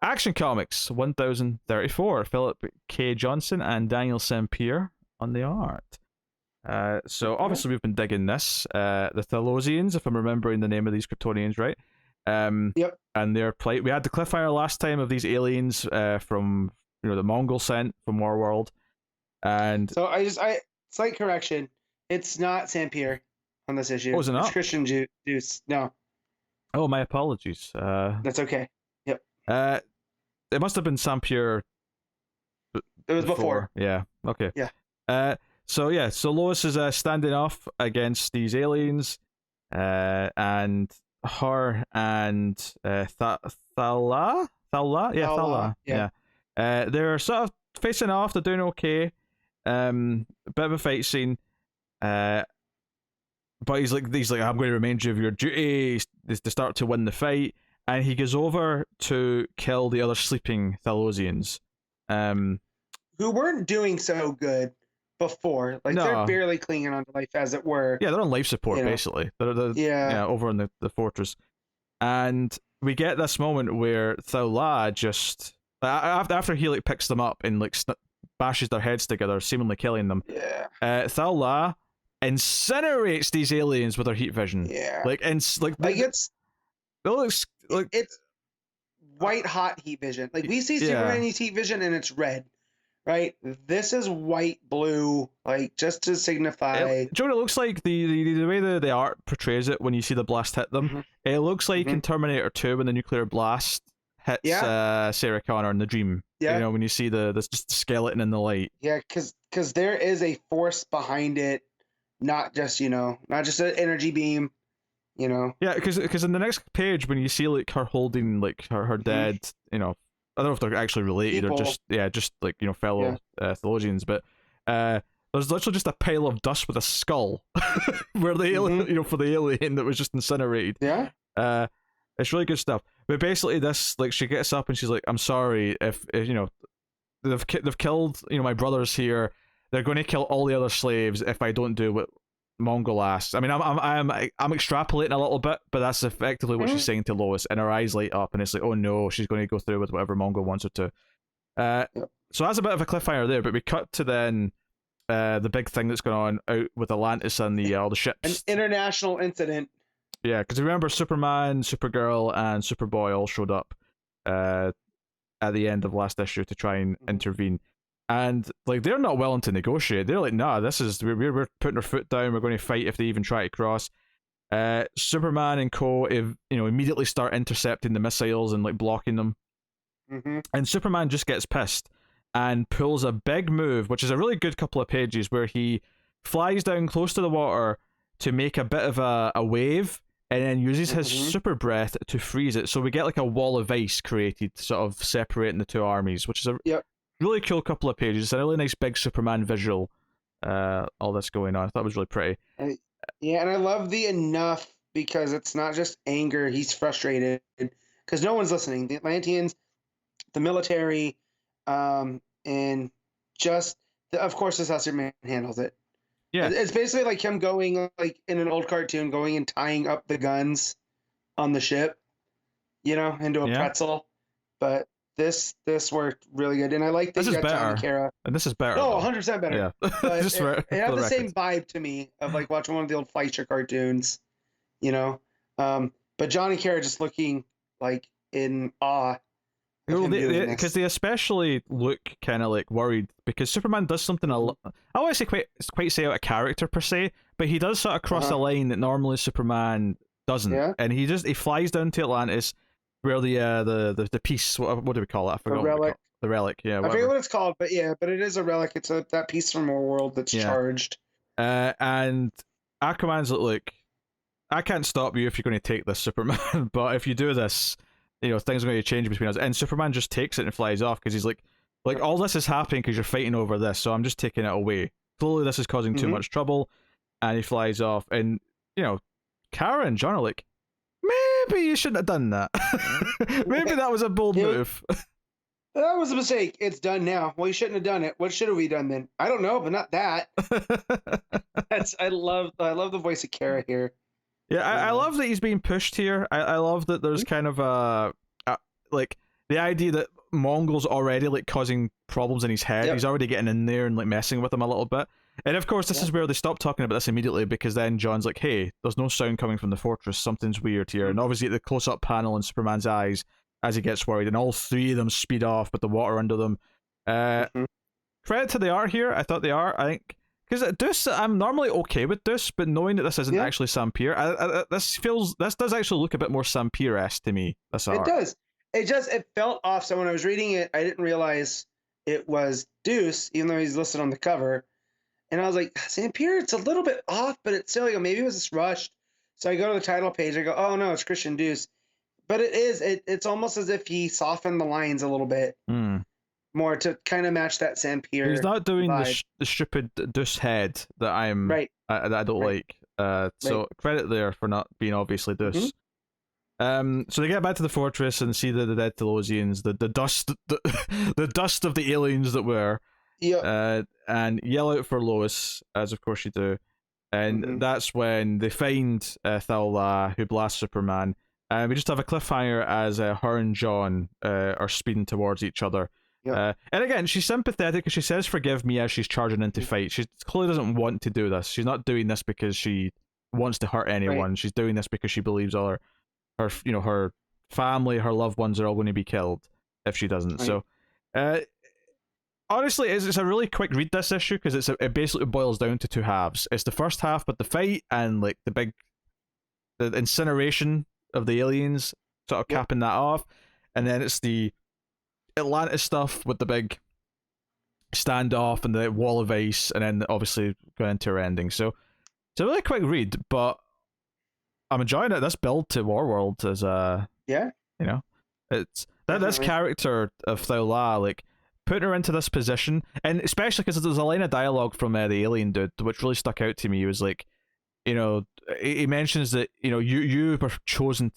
Action Comics 1034. Philip K. Johnson and Daniel St. Pierre on the art. So obviously we've been digging this. The Thalosians, if I'm remembering the name of these Kryptonians right. Yep. And they're we had the cliffhanger last time of these aliens from the Mongol sent from Warworld. And so slight correction. It's not Sampier on this issue. Oh, is it not? It's Christian Juice. No. Oh, my apologies. That's okay. Yep. It must have been Sampier. It was before. Yeah. Okay. Yeah. So Lois is standing off against these aliens, and her and Thala. Yeah. They're sort of facing off. They're doing okay. Bit of a fight scene. But he's like, I'm going to remind you of your duty is to start to win the fight, and he goes over to kill the other sleeping Thalosians, who weren't doing so good before. Like they're barely clinging on to life, as it were. Yeah, they're on life support basically. They're over in the fortress, and we get this moment where Thala just after he like picks them up and like bashes their heads together, seemingly killing them. Yeah. Thala incinerates these aliens with her heat vision. Yeah. It looks like it's white hot heat vision. Like we see Superman use heat vision and it's red, right? This is white blue, like just to signify. Do you know what it looks like? The way the art portrays it when you see the blast hit them, it looks like in Terminator 2 when the nuclear blast hits Sarah Connor in the dream. Yeah. You know, when you see the just skeleton in the light. Yeah, because there is a force behind it. Not just an energy beam, Yeah, because in the next page when you see like her holding like her dead, I don't know if they're actually related people. Or just like fellow Thalosians, but there's literally just a pile of dust with a skull where the alien, for the alien that was just incinerated. Yeah. It's really good stuff. But basically, this like she gets up and she's like, "I'm sorry if they've killed my brothers here. They're going to kill all the other slaves if I don't do what Mongol asks." I mean, I'm extrapolating a little bit, but that's effectively what she's saying to Lois, and her eyes light up, and it's like, oh no, she's going to go through with whatever Mongol wants her to. So that's a bit of a cliffhanger there, but we cut to then the big thing that's going on out with Atlantis and all the ships. An international incident. Yeah, because remember, Superman, Supergirl, and Superboy all showed up at the end of last issue to try and intervene. And like they're not willing to negotiate. They're like, nah, we're putting our foot down. We're going to fight if they even try to cross. Superman and co. Immediately start intercepting the missiles and like blocking them. And Superman just gets pissed and pulls a big move, which is a really good couple of pages, where he flies down close to the water to make a bit of a wave, and then uses his super breath to freeze it. So we get like a wall of ice created, sort of separating the two armies, which is a really cool couple of pages. It's a really nice big Superman visual. All this going on, I thought it was really pretty. And I love the enough because it's not just anger. He's frustrated because no one's listening. The Atlanteans, the military, and just of course this is how Superman handles it. Yeah, it's basically like him going like in an old cartoon, going and tying up the guns on the ship, into a pretzel. But this worked really good, and I like that. This is better. And this is better. Oh, 100% better. Yeah, but it had the same vibe to me of like watching one of the old Fleischer cartoons, But Johnny Kara just looking like in awe. Because they especially look kind of like worried because Superman does something I always say quite say out of character per se, but he does sort of cross a line that normally Superman doesn't, and he flies down to Atlantis where the piece, what do we call it? I forgot. The relic. Yeah, whatever. I forget what it's called, but it is a relic. It's that piece from our world that's charged. And Aquaman's like, I can't stop you if you're going to take this, Superman, but if you do this, things are going to change between us. And Superman just takes it and flies off because he's like all this is happening because you're fighting over this, so I'm just taking it away. Clearly this is causing too much trouble, and he flies off. And Kara and John are like, maybe you shouldn't have done that. Maybe that was a bold move. That was a mistake. It's done now. Well, you shouldn't have done it. What should have we done then? I don't know, but not that. I love the voice of Kara here. Yeah, I love that he's being pushed here. I love that there's kind of like the idea that Mongol's already like causing problems in his head. Yep. He's already getting in there and like messing with him a little bit. And of course, this is where they stop talking about this immediately, because then John's like, "Hey, there's no sound coming from the fortress. Something's weird here." And obviously, the close-up panel in Superman's eyes as he gets worried, and all three of them speed off with the water under them. Credit to the art here. I thought the art, I think, because Deuce, I'm normally okay with Deuce, but knowing that this isn't actually Sampere, this does actually look a bit more Sampere-esque to me. This art. It does. It felt off. So when I was reading it, I didn't realize it was Deuce, even though he's listed on the cover. And I was like, Sampere, it's a little bit off, but it's still, maybe it was just rushed. So I go to the title page. I go, oh no, it's Christian Deuce. But it is. It's almost as if he softened the lines a little bit more to kind of match that Sampere. He's not doing the stupid Deuce head that that I don't like. So credit there for not being obviously Deuce. So they get back to the fortress and see the dead Telosians, the dust, the dust of the aliens that were. And yell out for Lois, as of course you do. And that's when they find Thal-La, who blasts Superman. And we just have a cliffhanger as her and John are speeding towards each other. And again, she's sympathetic because she says "forgive me" as she's charging into fight. She clearly doesn't want to do this. She's not doing this because she wants to hurt anyone. She's doing this because she believes all her family, her loved ones are all going to be killed if she doesn't. So honestly, it's a really quick read, this issue, because it basically boils down to two halves. It's the first half with the fight and like the incineration of the aliens, sort of capping that off, and then it's the Atlantis stuff with the big standoff and the wall of ice, and then obviously going into her ending. So it's a really quick read, but I'm enjoying it. This build to Warworld is it's this character of Thal-La, like putting her into this position, and especially because there's a line of dialogue from the alien dude which really stuck out to me. He was like, he mentions that you were chosen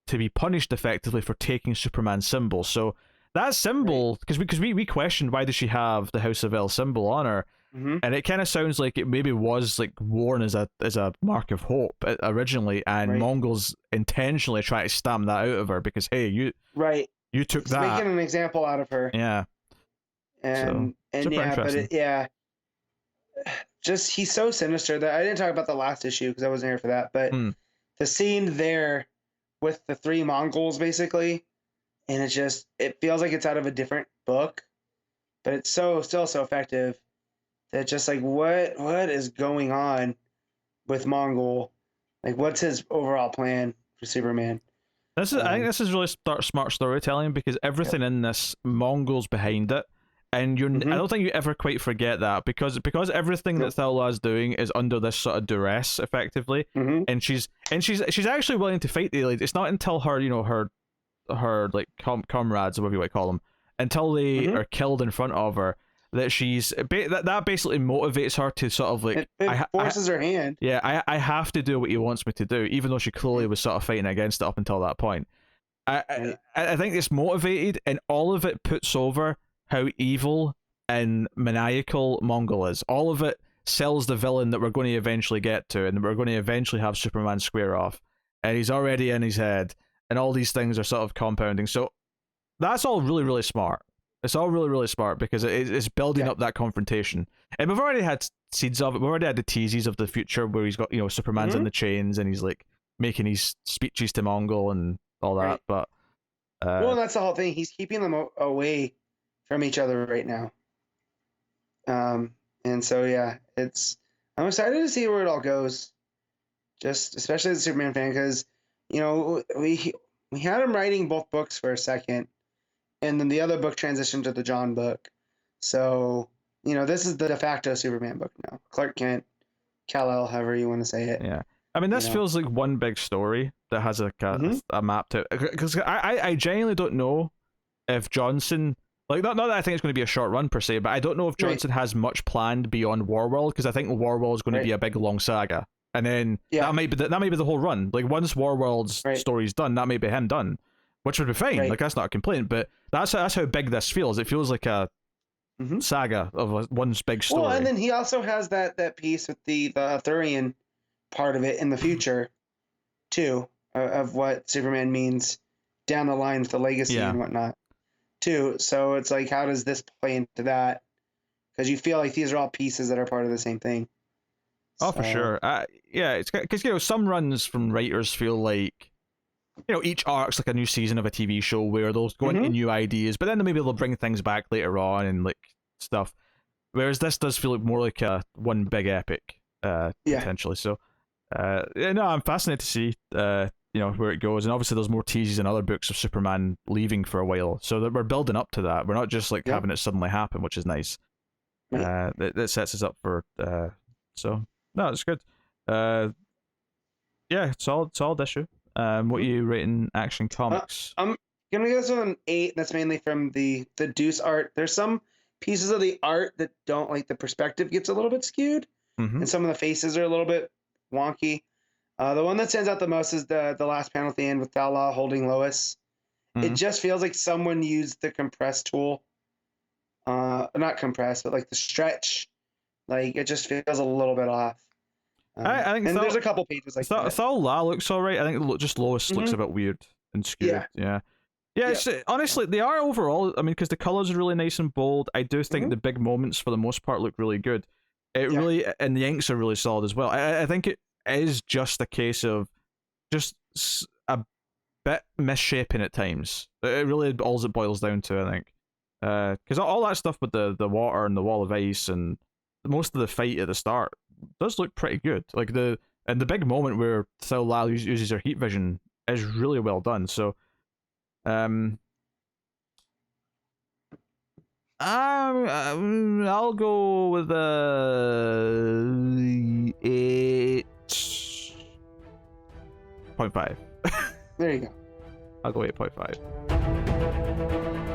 to be punished effectively for taking Superman's symbol. So that symbol, because we questioned why does she have the House of El symbol on her, and it kind of sounds like it maybe was like worn as a mark of hope originally, and Mongols intentionally try to stamp that out of her because you took it's that, making an example out of her. Just he's so sinister that I didn't talk about the last issue because I wasn't here for that, but the scene there with the three Mongols basically, and it feels like it's out of a different book, but it's still so effective that just like what is going on with Mongol, like what's his overall plan for Superman. I think this is really smart storytelling, because everything in this, Mongol's behind it. And I don't think you ever quite forget that, because everything that Thal-La's doing is under this sort of duress, effectively, and she's actually willing to fight the aliens. It's not until her her like comrades, or whatever you want to call them, until they are killed in front of her, that that basically motivates her to sort of like it forces her hand. Yeah, I have to do what he wants me to do, even though she clearly was sort of fighting against it up until that point. I think it's motivated, and all of it puts over how evil and maniacal Mongol is. All of it sells the villain that we're going to eventually get to, and we're going to eventually have Superman square off, and he's already in his head, and all these things are sort of compounding. So that's all really, really smart. It's all really, really smart, because it's building up that confrontation. And we've already had seeds of it. We've already had the teases of the future where he's got, Superman's in the chains, and he's like making his speeches to Mongol and all that. But well, that's the whole thing. He's keeping them away from each other right now. And so I'm excited to see where it all goes. Just especially as a Superman fan, because we had him writing both books for a second, and then the other book transitioned to the John book. So this is the de facto Superman book now. Clark Kent, Kal-El, however you want to say it. Yeah, I mean, this feels like one big story that has a map to it. Because I genuinely don't know if Johnson. Like, not that I think it's going to be a short run per se, but I don't know if Johnson has much planned beyond Warworld, because I think Warworld is going to be a big long saga, and then that might be the whole run. Like, once Warworld's story's done, that may be him done, which would be fine. Like, that's not a complaint, but that's how big this feels. It feels like a saga of one big story. Well, and then he also has that piece with the Arthurian part of it in the future, too, of what Superman means down the line with the legacy and whatnot. too. So it's like, how does this play into that? Because you feel like these are all pieces that are part of the same thing. Oh, for So, sure. Yeah, it's because some runs from writers feel like each arc's like a new season of a TV show where they'll go into Mhm. new ideas, but then maybe they'll bring things back later on and like stuff. Whereas this does feel like more like a one big epic, yeah, potentially. So, yeah, no, I'm fascinated to see, where it goes. And obviously, there's more teases in other books of Superman leaving for a while, so that we're building up to that. We're not just like yeah, having it suddenly happen, which is nice. right. That sets us up for. So no, it's good. Yeah, solid issue. What are Mhm. you rating Action Uh, Comics? I'm gonna give this one an 8. That's mainly from the Deuce art. There's some pieces of the art that don't, like, the perspective gets a little bit skewed, Mm-hmm. and some of the faces are a little bit wonky. The one that stands out the most is the last panel at the end with Vala holding Lois. It Mm-hmm. just feels like someone used the compress tool. Not compress, but like the stretch. Like, it just feels a little bit off. I think And there's a couple pages like that. Thal La looks alright. I think just Lois looks Hmm. a bit weird and skewed. Yeah. Yeah. Yeah, Yeah. it's honestly they are overall. I mean, because the colors are really nice and bold. I do think Hmm. the big moments for the most part look really good. It Yeah. really and the inks are really solid as well. I think it is just a case of just a bit misshapen at times. It really all it boils down to, I think. Because all that stuff with the water and the wall of ice and most of the fight at the start does look pretty good. Like the big moment where Thal Lal uses her heat vision is really well done. So um I'll go with a 8.5. There you go. I'll go 8.5.